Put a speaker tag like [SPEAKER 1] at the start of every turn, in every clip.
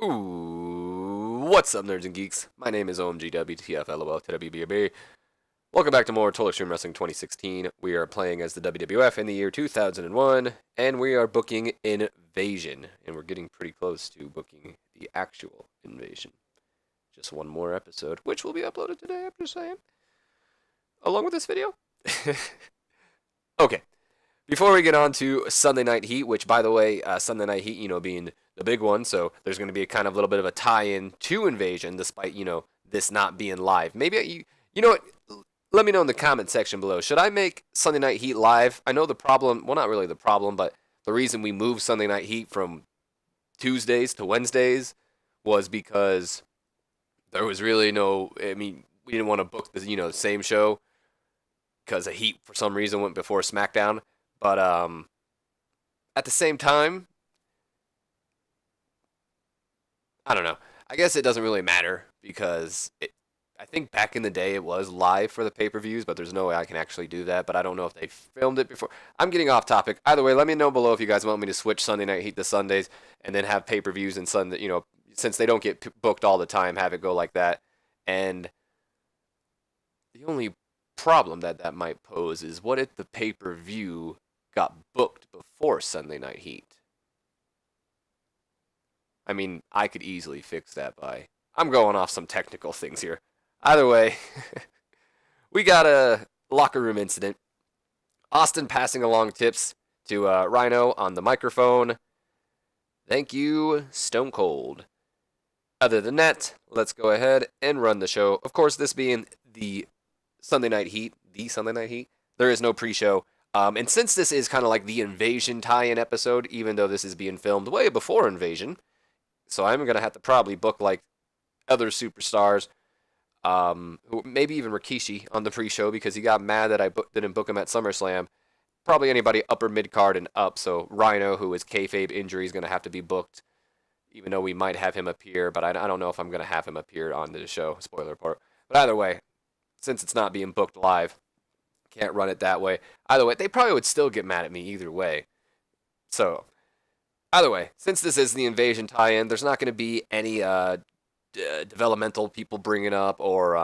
[SPEAKER 1] Ooh, what's up, nerds and geeks? My name is OMGWTFLOL TWBB. Welcome back to more Total Extreme Wrestling 2016. We are playing as the WWF in the year 2001, and we are booking Invasion. And we're getting pretty close to booking the actual Invasion. Just one more episode, which will be uploaded today, I'm just saying. Along with this video. Okay. Before we get on to Sunday Night Heat, which, by the way, Sunday Night Heat, being the big one, so there's going to be a kind of little bit of a tie-in to Invasion, despite, this not being live. Maybe, you know what, let me know in the comment section below. Should I make Sunday Night Heat live? I know the problem, well, not really the problem, but the reason we moved Sunday Night Heat from Tuesdays to Wednesdays was because there was really we didn't want to book the same show because the Heat, for some reason, went before SmackDown. But at the same time, I don't know. I guess it doesn't really matter because I think back in the day it was live for the pay-per-views, but there's no way I can actually do that. But I don't know if they filmed it before. I'm getting off topic. Either way, let me know below if you guys want me to switch Sunday Night Heat to Sundays and then have pay-per-views and Sunday, since they don't get booked all the time, have it go like that. And the only problem that might pose is, what if the pay-per-view got booked before Sunday Night Heat? I mean, I could easily fix that by... I'm going off some technical things here. Either way, we got a locker room incident. Austin passing along tips to Rhino on the microphone. Thank you, Stone Cold. Other than that, let's go ahead and run the show. Of course, this being the Sunday Night Heat, there is no pre-show. And since this is kind of like the Invasion tie-in episode, even though this is being filmed way before Invasion, so I'm going to have to probably book like other superstars, maybe even Rikishi on the pre-show because he got mad that I didn't book him at SummerSlam. Probably anybody upper mid-card and up, so Rhino, who is kayfabe injury, is going to have to be booked, even though we might have him appear, but I don't know if I'm going to have him appear on the show, spoiler report. But either way, since it's not being booked live, can't run it that way. Either way, they probably would still get mad at me either way. So, either way, since this is the Invasion tie-in, there's not going to be any developmental people bringing up or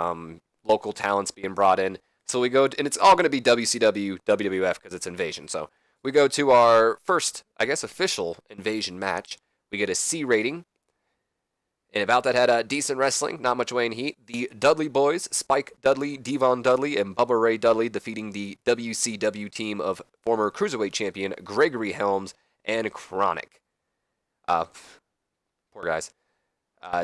[SPEAKER 1] local talents being brought in. So we go, and it's all going to be WCW, WWF because it's Invasion. So we go to our first, I guess, official Invasion match. We get a C rating. And about that had decent wrestling, not much weighing heat. The Dudley Boyz, Spike Dudley, Devon Dudley, and Bubba Ray Dudley defeating the WCW team of former Cruiserweight champion Gregory Helms and Chronic. Poor guys.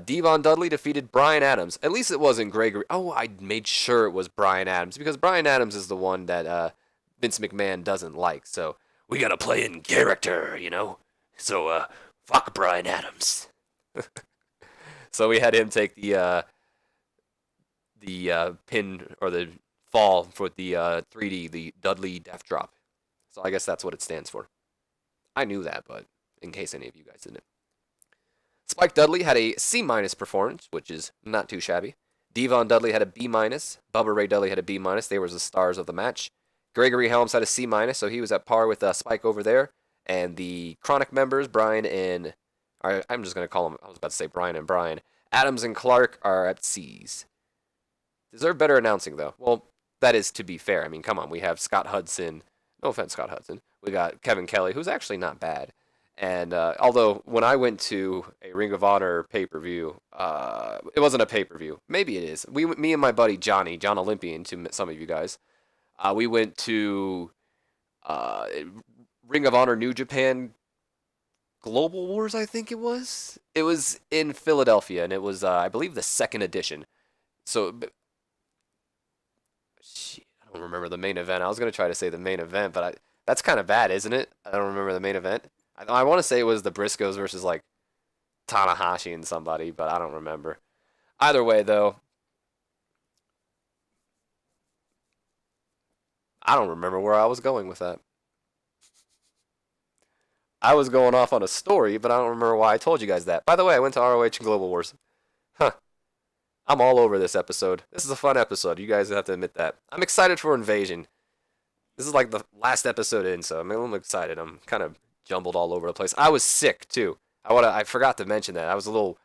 [SPEAKER 1] Devon Dudley defeated Bryan Adams. At least it wasn't Gregory. Oh, I made sure it was Bryan Adams because Bryan Adams is the one that Vince McMahon doesn't like. So we got to play in character, So fuck Bryan Adams. So we had him take the pin or the fall for the 3D, the Dudley Death Drop. So I guess that's what it stands for. I knew that, but in case any of you guys didn't. Spike Dudley had a C- performance, which is not too shabby. Devon Dudley had a B-. Bubba Ray Dudley had a B-. They were the stars of the match. Gregory Helms had a C-, so he was at par with Spike over there. And the Chronic members, Brian and... I'm just going to call them, I was about to say Brian and Brian. Adams and Clark are at C's. Deserve better announcing, though. Well, that is to be fair. I mean, come on. We have Scott Hudson. No offense, Scott Hudson. We got Kevin Kelly, who's actually not bad. And although when I went to a Ring of Honor pay-per-view, it wasn't a pay-per-view. Maybe it is. Me and my buddy John Olympian, to some of you guys, we went to Ring of Honor New Japan Global Wars, I think it was. It was in Philadelphia, and it was, I believe, the second edition. So, shit, I don't remember the main event. I was going to try to say the main event, but that's kind of bad, isn't it? I don't remember the main event. I want to say it was the Briscoes versus, like, Tanahashi and somebody, but I don't remember. Either way, though, I don't remember where I was going with that. I was going off on a story, but I don't remember why I told you guys that. By the way, I went to ROH and Global Wars. Huh. I'm all over this episode. This is a fun episode. You guys have to admit that. I'm excited for Invasion. This is like the last episode in, so I'm excited. I'm kind of jumbled all over the place. I was sick, too. I forgot to mention that. I was a little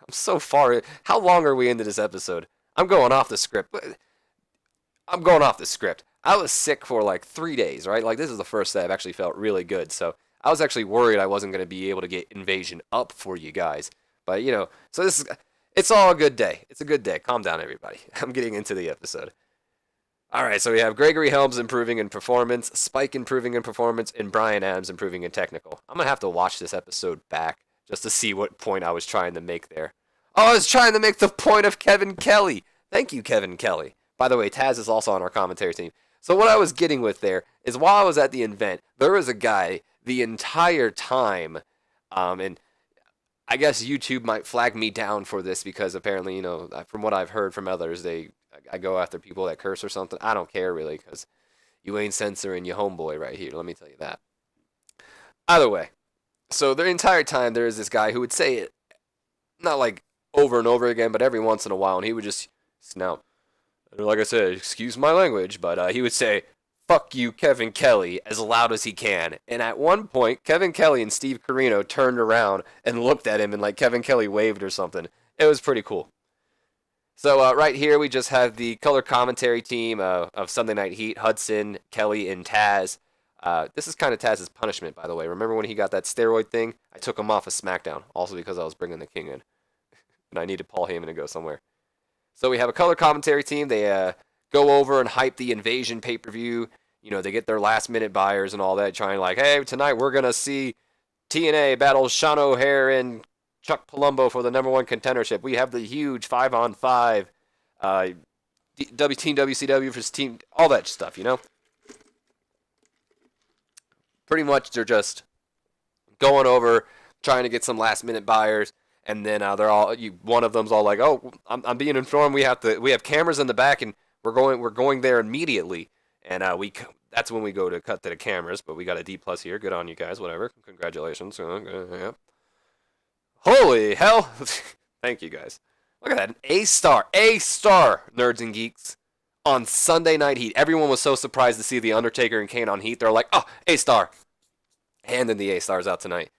[SPEAKER 1] I'm so far. How long are we into this episode? I'm going off the script. I'm going off the script. I was sick for like 3 days, right? Like this is the first day I've actually felt really good. So I was actually worried I wasn't going to be able to get Invasion up for you guys. But so it's all a good day. It's a good day. Calm down, everybody. I'm getting into the episode. All right, so we have Gregory Helms improving in performance, Spike improving in performance, and Brian Adams improving in technical. I'm going to have to watch this episode back just to see what point I was trying to make there. Oh, I was trying to make the point of Kevin Kelly. Thank you, Kevin Kelly. By the way, Taz is also on our commentary team. So what I was getting with there is while I was at the event, there was a guy the entire time, and I guess YouTube might flag me down for this because apparently, from what I've heard from others, I go after people that curse or something. I don't care really because you ain't censoring your homeboy right here. Let me tell you that. Either way, so the entire time there is this guy who would say it, not like over and over again, but every once in a while, and he would just snout. Like I said, excuse my language, but he would say, "Fuck you, Kevin Kelly," as loud as he can. And at one point, Kevin Kelly and Steve Corino turned around and looked at him, and like Kevin Kelly waved or something. It was pretty cool. So right here, we just have the color commentary team of Sunday Night Heat, Hudson, Kelly, and Taz. This is kind of Taz's punishment, by the way. Remember when he got that steroid thing? I took him off of SmackDown, also because I was bringing the King in. And I needed Paul Heyman to go somewhere. So we have a color commentary team. They go over and hype the Invasion pay-per-view. They get their last-minute buyers and all that, trying like, hey, tonight we're going to see TNA battle Sean O'Haire and Chuck Palumbo for the #1 contendership. We have the huge 5-on-5 Team WCW versus Team, all that stuff, Pretty much they're just going over, trying to get some last-minute buyers. And then they're all one of them's all like, "Oh, I'm being informed we have cameras in the back and we're going there immediately." And that's when we go to cut to the cameras. But we got a D+ here. Good on you guys. Whatever. Congratulations. Yeah. Holy hell! Thank you guys. Look at that, an A-star, nerds and geeks on Sunday Night Heat. Everyone was so surprised to see the Undertaker and Kane on Heat. They're like, "Oh, A-star," and then the A-stars out tonight.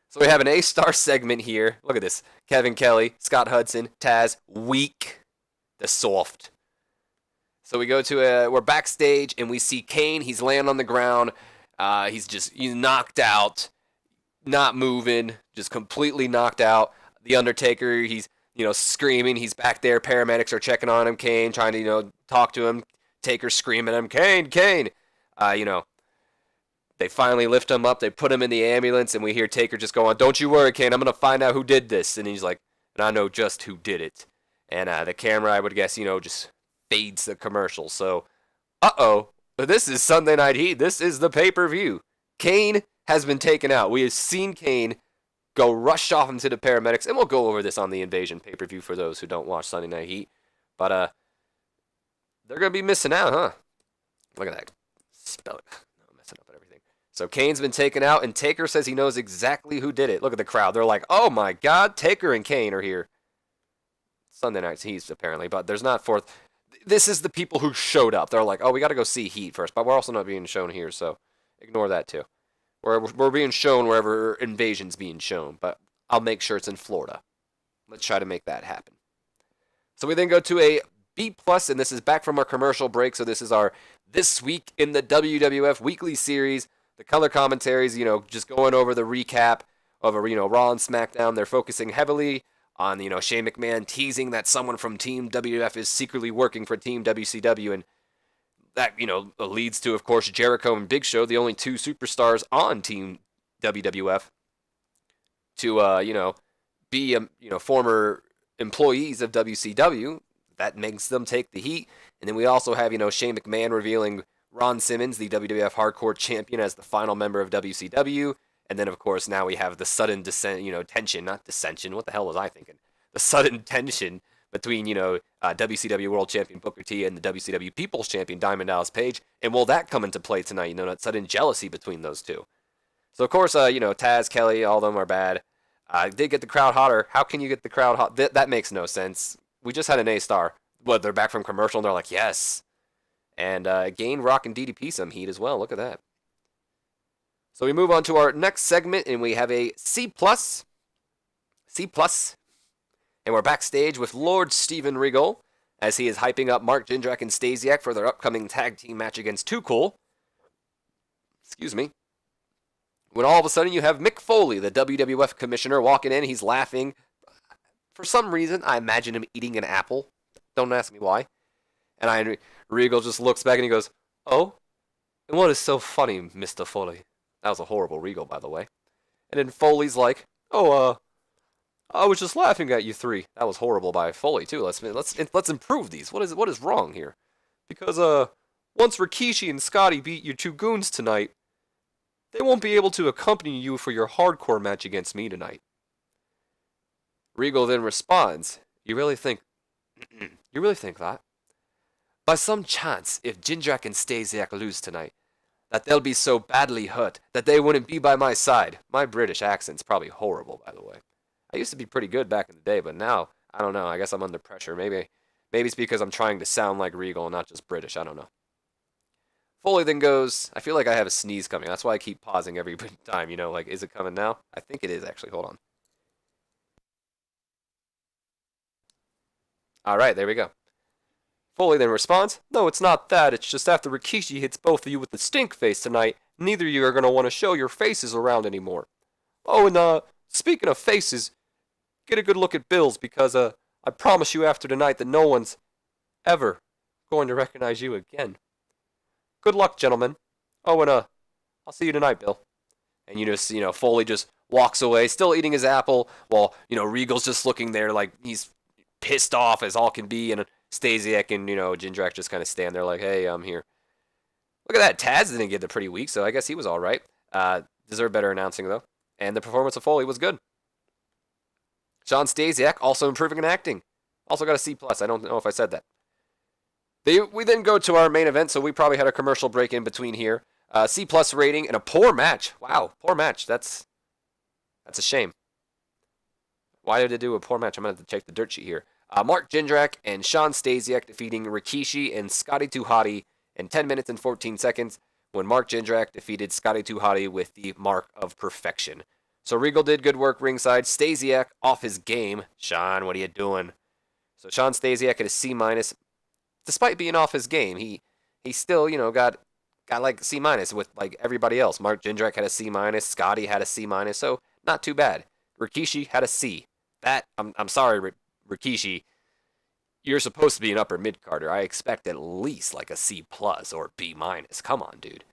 [SPEAKER 1] So we have an A-star segment here. Look at this. Kevin Kelly, Scott Hudson, Taz, weak, the soft. So we go to we're backstage and we see Kane. He's laying on the ground. He's knocked out, not moving, just completely knocked out. The Undertaker, he's screaming. He's back there. Paramedics are checking on him. Kane trying to talk to him. Taker screaming at him. Kane. They finally lift him up. They put him in the ambulance, and we hear Taker just go on, "Don't you worry, Kane. I'm going to find out who did this." And he's like, "And I know just who did it." And the camera, I would guess, just fades the commercial. So, this is Sunday Night Heat. This is the pay-per-view. Kane has been taken out. We have seen Kane go rush off into the paramedics, and we'll go over this on the Invasion pay-per-view for those who don't watch Sunday Night Heat. But they're going to be missing out, huh? Look at that. Spell it. I'm messing up at everything. So Kane's been taken out, and Taker says he knows exactly who did it. Look at the crowd. They're like, "Oh my God, Taker and Kane are here." Sunday Night Heat, apparently, but there's not fourth. This is the people who showed up. They're like, "Oh, we got to go see Heat first," but we're also not being shown here, so ignore that too. We're being shown wherever Invasion's being shown, but I'll make sure it's in Florida. Let's try to make that happen. So we then go to a B+, and this is back from our commercial break, so this is our This Week in the WWF weekly series. The color commentaries, just going over the recap of Raw and SmackDown. They're focusing heavily on, Shane McMahon teasing that someone from Team WWF is secretly working for Team WCW, and that, leads to, of course, Jericho and Big Show, the only two superstars on Team WWF, to, be, former employees of WCW. That makes them take the heat. And then we also have, Shane McMahon revealing Ron Simmons, the WWF Hardcore Champion, as the final member of WCW. And then, of course, now we have the sudden tension, not dissension. What the hell was I thinking? The sudden tension between, WCW World Champion Booker T and the WCW People's Champion Diamond Dallas Page. And will that come into play tonight? That sudden jealousy between those two. So, of course, Taz, Kelly, all of them are bad. Did get the crowd hotter. How can you get the crowd hot? That makes no sense. We just had an A-star. What, they're back from commercial and they're like, yes. And Gain, Rock, and DDP some heat as well. Look at that. So we move on to our next segment, and we have a C+. And we're backstage with Lord Steven Regal as he is hyping up Mark Jindrak and Stasiak for their upcoming tag team match against Too Cool. Excuse me. When all of a sudden you have Mick Foley, the WWF commissioner, walking in. He's laughing. For some reason, I imagine him eating an apple. Don't ask me why. And Regal just looks back and he goes, "Oh? And what is so funny, Mr. Foley?" That was a horrible Regal, by the way. And then Foley's like, "Oh, I was just laughing at you three." That was horrible by Foley too. Let's improve these. What is wrong here? Because once Rikishi and Scotty beat your two goons tonight, they won't be able to accompany you for your hardcore match against me tonight. Regal then responds, "You really think that? By some chance, if Jindrak and Stasiak lose tonight, that they'll be so badly hurt that they wouldn't be by my side." My British accent's probably horrible, by the way. I used to be pretty good back in the day, but now, I don't know, I guess I'm under pressure. Maybe it's because I'm trying to sound like Regal and not just British, I don't know. Foley then goes, I feel like I have a sneeze coming. That's why I keep pausing every time, like, is it coming now? I think it is, actually. Hold on. Alright, there we go. Foley then responds, "No, it's not that. It's just after Rikishi hits both of you with the stink face tonight, neither of you are going to want to show your faces around anymore. Oh, and speaking of faces, get a good look at Bill's, because I promise you after tonight that no one's ever going to recognize you again. Good luck, gentlemen. Oh, and I'll see you tonight, Bill." And Foley just walks away, still eating his apple, while, Regal's just looking there like he's pissed off as all can be, and Stasiak and, Jindrak just kind of stand there like, "Hey, I'm here." Look at that. Taz didn't get the pretty weak, so I guess he was all right. Deserved better announcing, though. And the performance of Foley was good. Shawn Stasiak also improving in acting. Also got a C+. I don't know if I said that. We then go to our main event, so we probably had a commercial break in between here. C+ rating and a poor match. Wow, poor match. That's a shame. Why did they do a poor match? I'm going to have to check the dirt sheet here. Mark Jindrak and Shawn Stasiak defeating Rikishi and Scotty 2 Hotty in 10 minutes and 14 seconds, when Mark Jindrak defeated Scotty 2 Hotty with the mark of perfection. So Regal did good work ringside. Stasiak off his game. "Shawn, what are you doing?" So Shawn Stasiak at a C-. Despite being off his game, he still, got like C- with like everybody else. Mark Jindrak had a C-. Scotty had a C-, so not too bad. Rikishi had a C. That, I'm sorry, Rikishi, you're supposed to be an upper mid-carder. I expect at least like a C+ or B-. Come on, dude.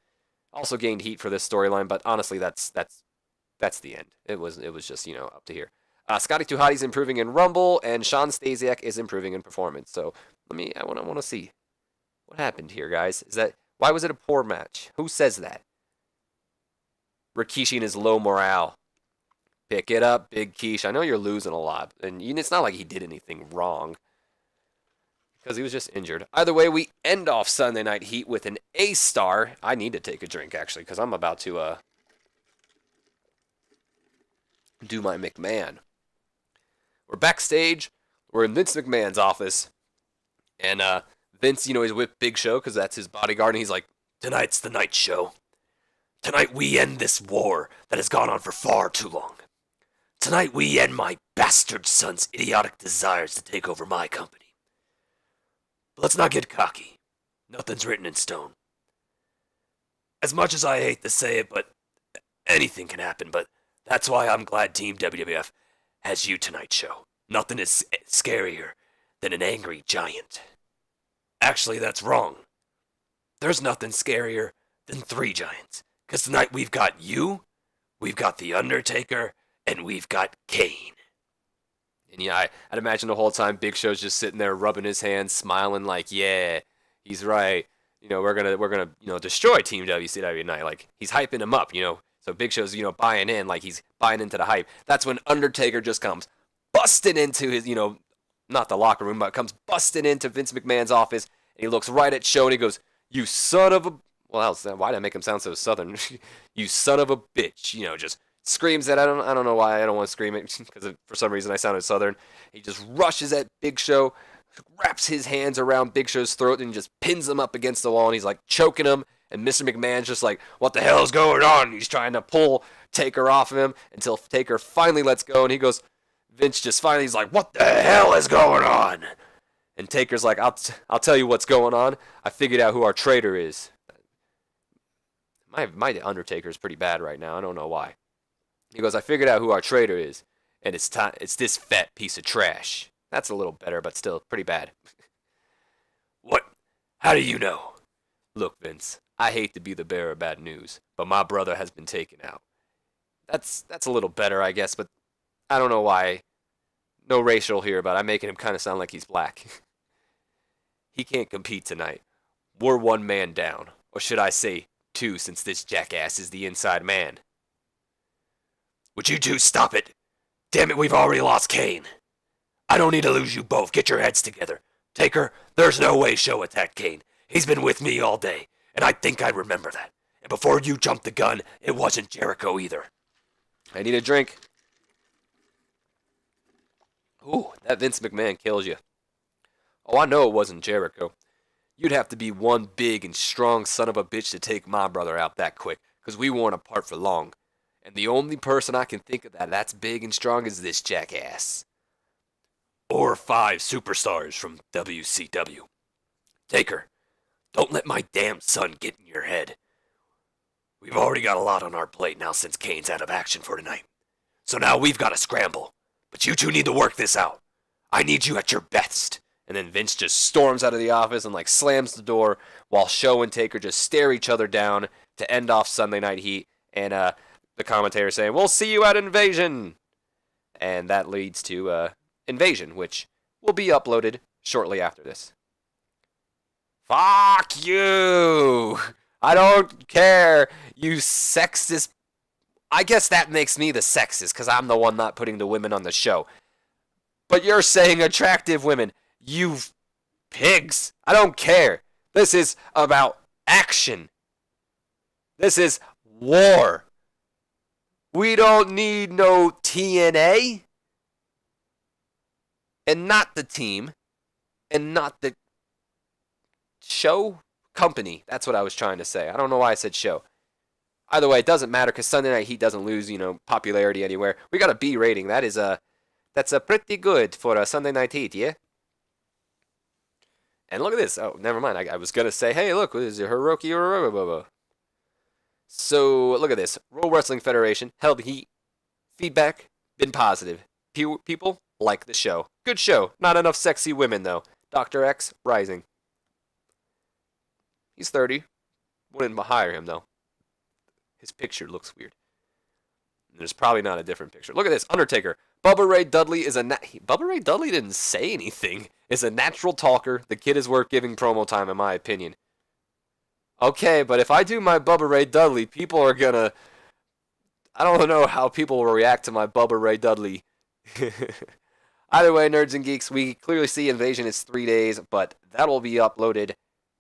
[SPEAKER 1] Also gained heat for this storyline, but honestly, that's the end. It was just, up to here. Scotty 2 Hotty's improving in Rumble, and Shawn Stasiak is improving in performance. So I want to see what happened here, guys. Why was it a poor match? Who says that? Rikishi and his low morale. Pick it up, Big Quiche. I know you're losing a lot, and it's not like he did anything wrong, because he was just injured. Either way, we end off Sunday Night Heat with an A-star. I need to take a drink, actually, because I'm about to do my McMahon. We're backstage. We're in Vince McMahon's office, and Vince, he's with Big Show because that's his bodyguard, and he's like, "Tonight's the night, Show. Tonight we end this war that has gone on for far too long. Tonight we end my bastard son's idiotic desires to take over my company. But let's not get cocky. Nothing's written in stone. As much as I hate to say it, but anything can happen, but that's why I'm glad Team WWF has you tonight, Show. Nothing is scarier than an angry giant. Actually, that's wrong. There's nothing scarier than 3 giants. Because tonight we've got you, we've got The Undertaker, and we've got Kane." And I'd imagine the whole time Big Show's just sitting there rubbing his hands, smiling like, "Yeah, he's right. We're gonna destroy Team WCW tonight." Like, he's hyping him up, So Big Show's, buying in, like he's buying into the hype. That's when Undertaker just comes busting into his, not the locker room, but comes busting into Vince McMahon's office, and he looks right at Show and he goes, "You son of a..." Well, why did I make him sound so southern? "You son of a bitch." Just screams that. I don't know why I don't want to scream it, because for some reason I sounded southern. He just rushes at Big Show, wraps his hands around Big Show's throat, and just pins him up against the wall, and he's like choking him. And Mr. McMahon's just like, "What the hell's going on?" He's trying to pull Taker off of him until Taker finally lets go, and he goes, Vince just finally is like, what the hell is going on? And Taker's like, I'll tell you what's going on. I figured out who our traitor is. My Undertaker is pretty bad right now. I don't know why. He goes, I figured out who our traitor is, and it's this fat piece of trash. That's a little better, but still pretty bad. What? How do you know? Look, Vince, I hate to be the bearer of bad news, but my brother has been taken out. That's a little better, I guess, but I don't know why. No racial here, but I'm making him kind of sound like he's black. He can't compete tonight. We're one man down. Or should I say, two, since this jackass is the inside man. Would you two stop it? Damn it, we've already lost Kane. I don't need to lose you both. Get your heads together. Taker, there's no way Show attacked Kane. He's been with me all day, and I think I remember that. And before you jumped the gun, it wasn't Jericho either. I need a drink. Ooh, that Vince McMahon kills you. Oh, I know it wasn't Jericho. You'd have to be one big and strong son of a bitch to take my brother out that quick, because we weren't apart for long. And the only person I can think of that's big and strong is this jackass. Or 5 superstars from WCW. Taker, don't let my damn son get in your head. We've already got a lot on our plate now since Kane's out of action for tonight. So now we've got to scramble. But you two need to work this out. I need you at your best. And then Vince just storms out of the office and slams the door while Show and Taker just stare each other down to end off Sunday Night Heat. And the commentator saying, we'll see you at Invasion. And that leads to Invasion, which will be uploaded shortly after this. Fuck you! I don't care, you sexist. I guess that makes me the sexist, because I'm the one not putting the women on the show. But you're saying attractive women. You pigs. I don't care. This is about action. This is war. We don't need no TNA. And not the team. And not the show company. That's what I was trying to say. I don't know why I said show. Either way, it doesn't matter because Sunday Night Heat doesn't lose, popularity anywhere. We got a B rating. That's pretty good for a Sunday Night Heat, yeah? And look at this. Oh, never mind. I was going to say, hey, look, is it Hiroki or... So, look at this. World Wrestling Federation held Heat. Feedback, been positive. People like the show. Good show. Not enough sexy women, though. Dr. X, rising. He's 30. Wouldn't hire him, though. His picture looks weird. There's probably not a different picture. Look at this. Undertaker. Bubba Ray Dudley is Bubba Ray Dudley didn't say anything. Is a natural talker. The kid is worth giving promo time, in my opinion. Okay, but if I do my Bubba Ray Dudley, people are gonna... I don't know how people will react to my Bubba Ray Dudley. Either way, nerds and geeks, we clearly see Invasion is 3 days, but that'll be uploaded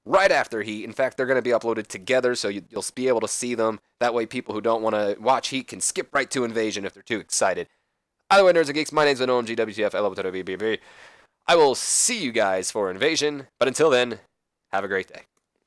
[SPEAKER 1] right after Heat. In fact, they're going to be uploaded together, so you'll be able to see them. That way, people who don't want to watch Heat can skip right to Invasion if they're too excited. Either way, nerds and geeks, my name's been OMG WTF. I love it. I will see you guys for Invasion, but until then, have a great day.